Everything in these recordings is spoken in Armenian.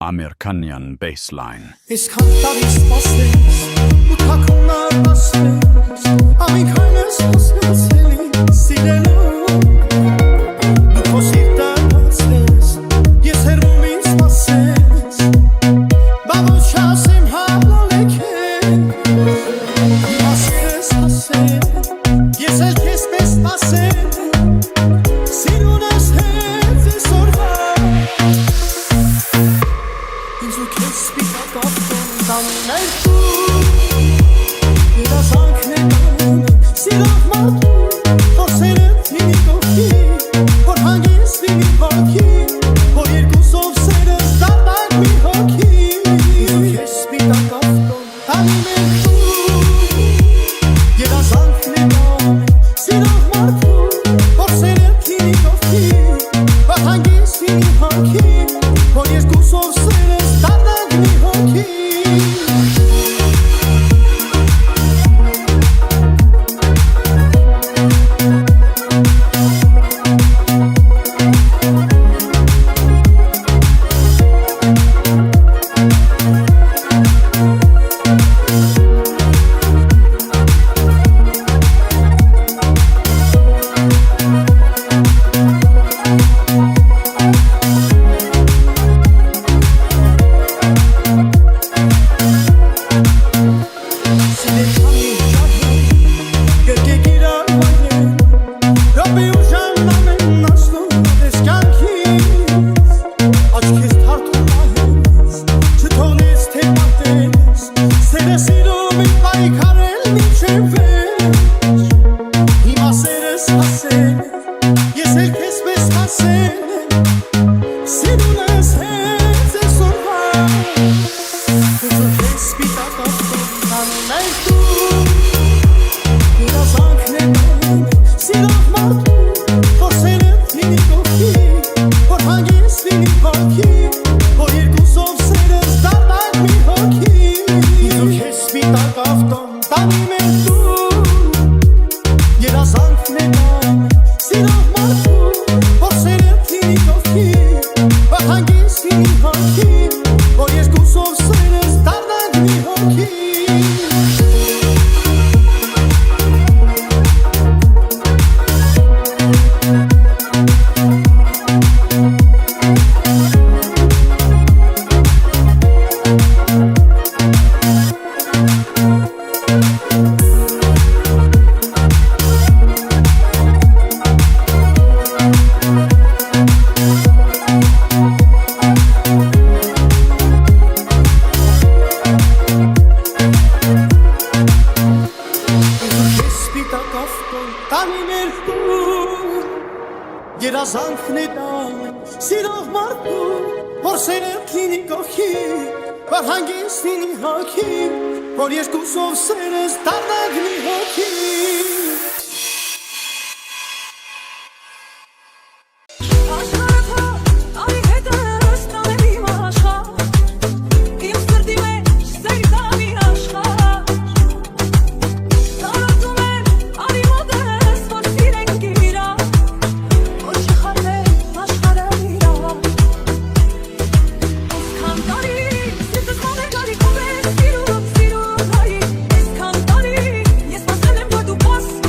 American bassline. Is kantaris passes, utakunar passes, amikhanes passes, silelo. Duposita passes, yeservumis passes, babochasem haloleke. Passes passes, yeselkes bes passes, sinunas heze sorva. Yes,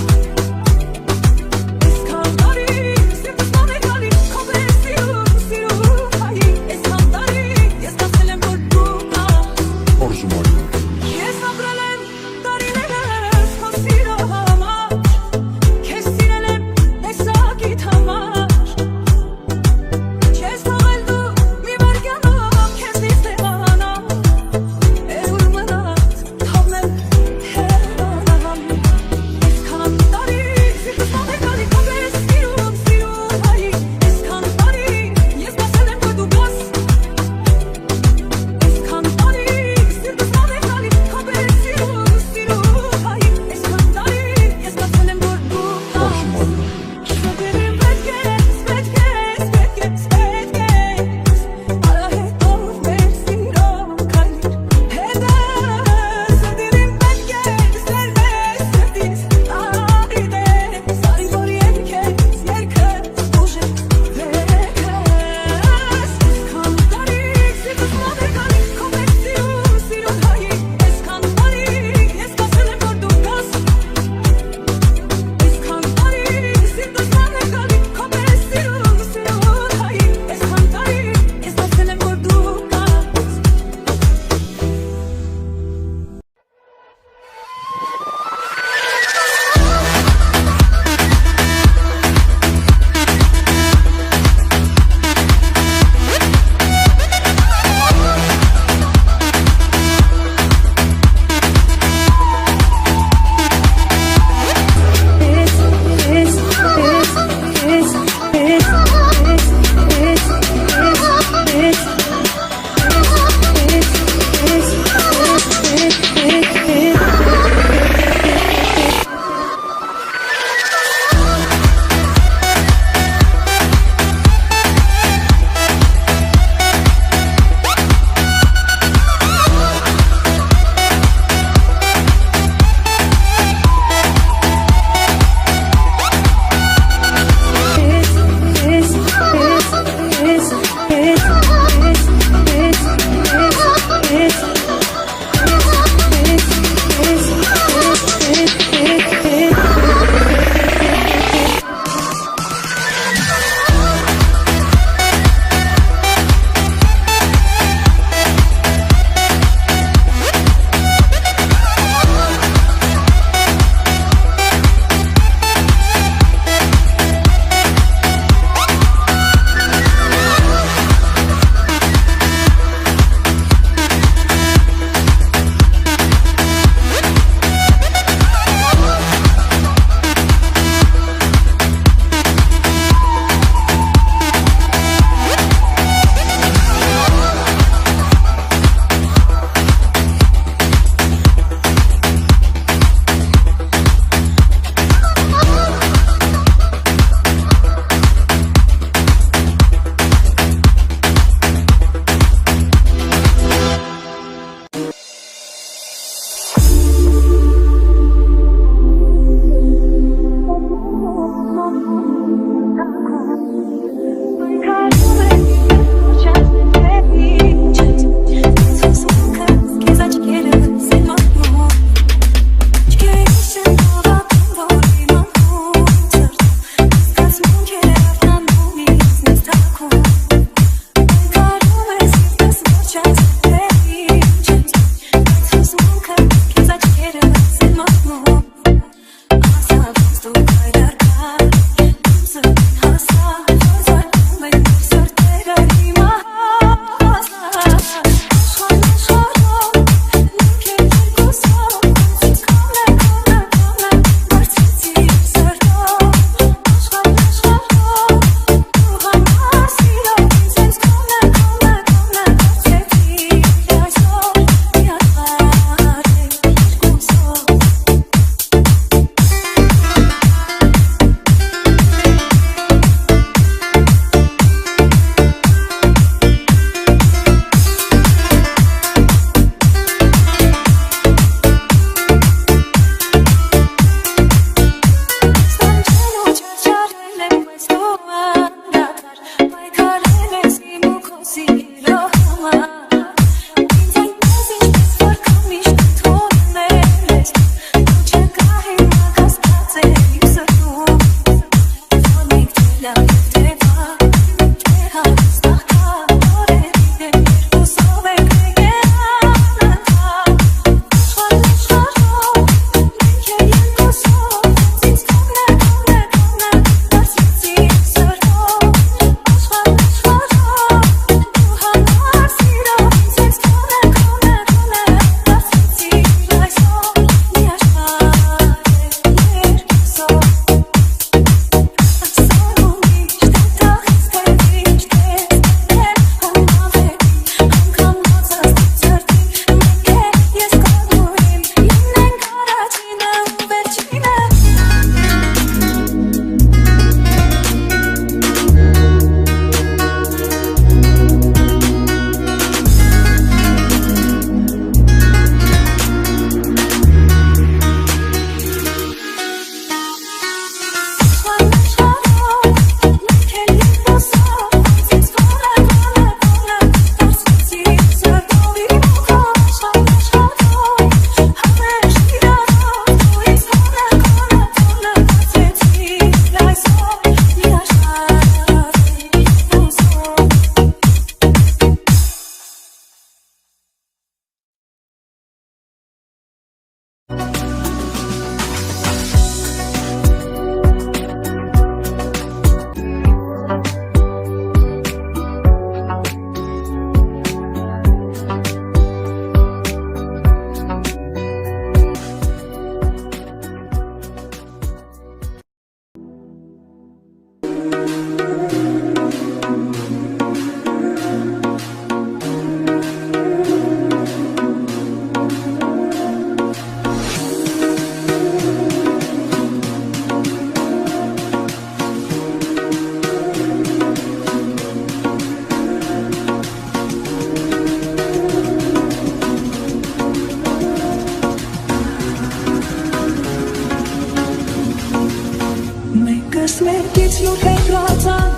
մեկից լուր հետրացան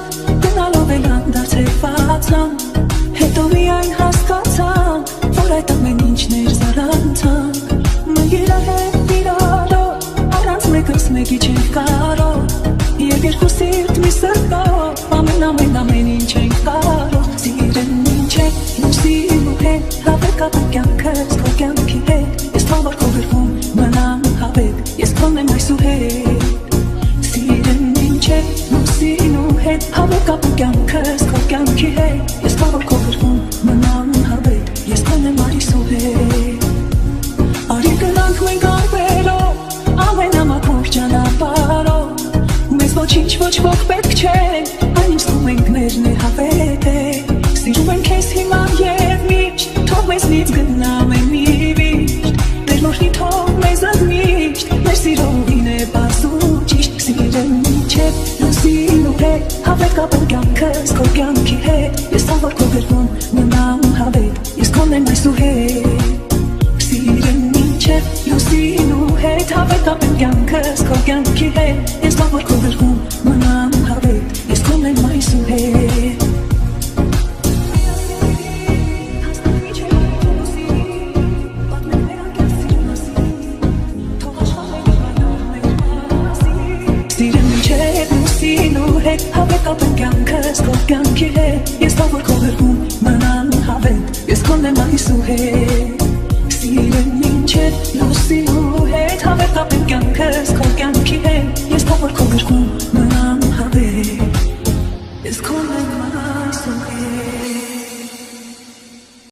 գնալով էլ անդարձեվացան հետո միայն հասկացան որ այդ ամեն ինչն էր զարանցան մենք իրար հետ իրարով առանց մեկս մեկի չենք կարող Եվ երկու սիրտ մի սրտով ամեն ինչ ենք կարող Սիրեն ինչ է լուսին ու հետ հավեկապ կյանքս քո կյանքի հետ Ես թող որ քո գրվում մնամ հավեք ես քոնն եմ այս ու հետ Սիրեն ինչ է լուսին ու հետ հավեկապ կյանքս քո կյանքի հետ Ես թող որ քո գրվում մնամ հավեք ես քոնն եմ այս ու հետ Արի գնանք մենք ամբերով ամենամաքուր ճանապարհով Ոչինչ ոչ ոք պետք չէ Այն ինչ զգում ենք մերն է հավետ է Սիրում ենք քեզ հիմա և միշտ Թող մեզնից գնամ է մի վիշտ Տեր մորհի թող մեզ միշտ Մեր սիրողին է բազու ճիշտ Սիրեմ ինչ է լուսին ու հետ Հավեկապ կյանքս քո կյանքի հետ Ես թող որ քո գրվում մնամ հավետ Ես քոնն եմ այս ու հետ Սիրեմ ինչ է լուսին ու հետ Հավեկապ կյանքս քո կյանքի հետ Ես թող որ քո գրվում մնամ հավետ Ես քոնն եմ այս ու հետ Սիրեմ ինչ է լուսին ու հետ Հավեկապ կյանքս քո կյանքի հետ Ես թող որ քո գրվում մնամ հավետ Ես քոնն եմ այս ու հետ Սիրեմ ինչ է լուսին ու հետ Հավեկապ կյանքս քո կյանքի հետ Ես թող որ քո գրքում մնամ հավետ Ես քոնն եմ այս ու հետ